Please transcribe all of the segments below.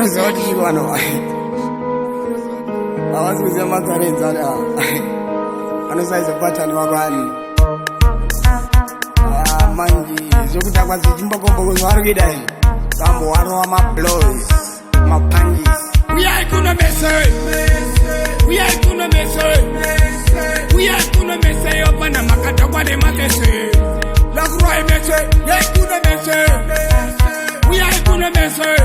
Zodi wano. Awazi kuzema karenza da. Anasaiza pattern wabani. Manji zokuta kwa zijimba kombo kuzwarugidai. Sambo wano wa maploys, mapanjis. We are gonna mess it. We are gonna mess it. We are gonna mess it up and makata kwa de makese. Lakuroi mess it. Yeah, gonna mess it. We are gonna mess it.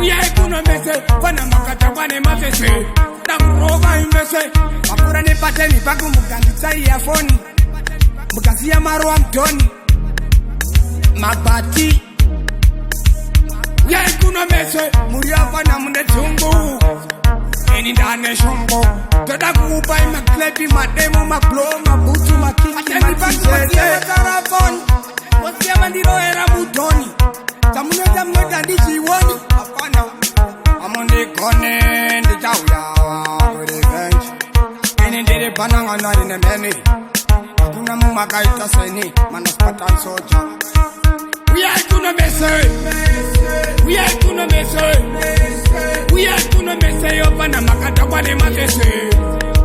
We are gonna mess it. Pana makata kwa de makese. Lakuroi mess it. Makura ni pateni paku mukanditsai ya phone. Mukasiya marwa mtoni. Mabati. Yeah, kuna mese, muri hapa na mune tungu. Eni ndane shongo. Toda kuupa ima klepi, mademo, maplo, mabutu, makiki, matizeze. Wasia makarafoni. Wasia mandiro era mutoni. Tamune dandichi woni. Hapana. Amonde kone, nditauya, revenge. Eni ndiri pananga nari nemeni. Kuna mumaka itaseni, manaspatan soja. We are gonna mess it. We are gonna mess it. We are gonna mess it up and makata kwa de makese.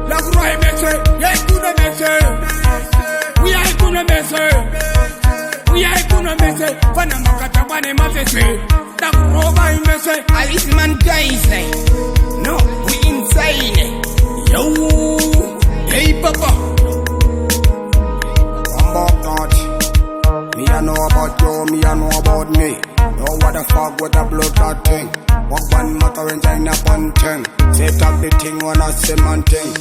Lakuroi mess it. Yeah, gonna mess it. We are gonna mess it. We are gonna mess it. Pana makata kwa de makese. Lakuroi mess it. Alice man crazy. No, we insane. Yo, hey papa. Me I know about you, me I know about me. Know what the fuck with the blood that thing. Walk one matter and sign up one thing. Set up the thing when I say man thing.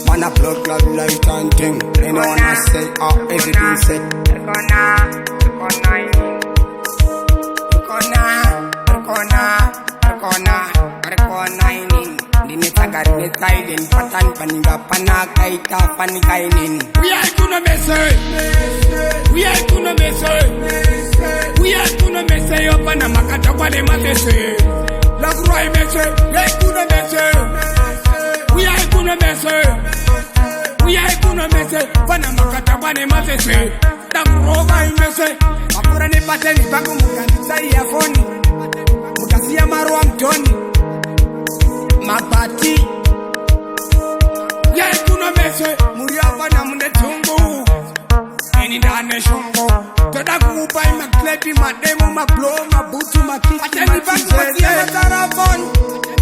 Man a blood clot light and thing. You know when I say everything set. Patan paniga panakaita panikainin. We are gonna mess it. We are gonna mess it. We are gonna mess it up and makata kwa de makese. Lakuroi mess it. Yeah, gonna mess it. We are gonna mess it. We are gonna mess it. Pana makata kwa de makese. Lakuroi mess it. Makura ni pateni paku mukanditsai ya phone. Mukasiya marwa mtoni. Mabati. Yeah, kuna mese, muri hapa na mune tungu. Eni ndane shongo. Toda kuupa ima klepi, mademo, maplo, mabutu, makiki, matizeze. Wasia makarafoni.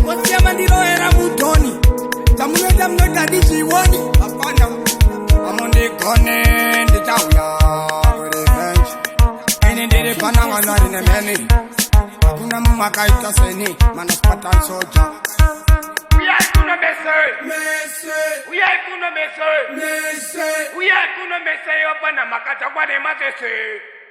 Wasia mandiro era mutoni. Tamune dandichi woni. Hapana. Amonde kone, nditauya, revenge. Eni ndiri pananga nari nemeni. Kuna mumaka itaseni, manaspatan soja. We are gonna mess it. We are gonna mess it. We are gonna mess it up and makata kwa de makese.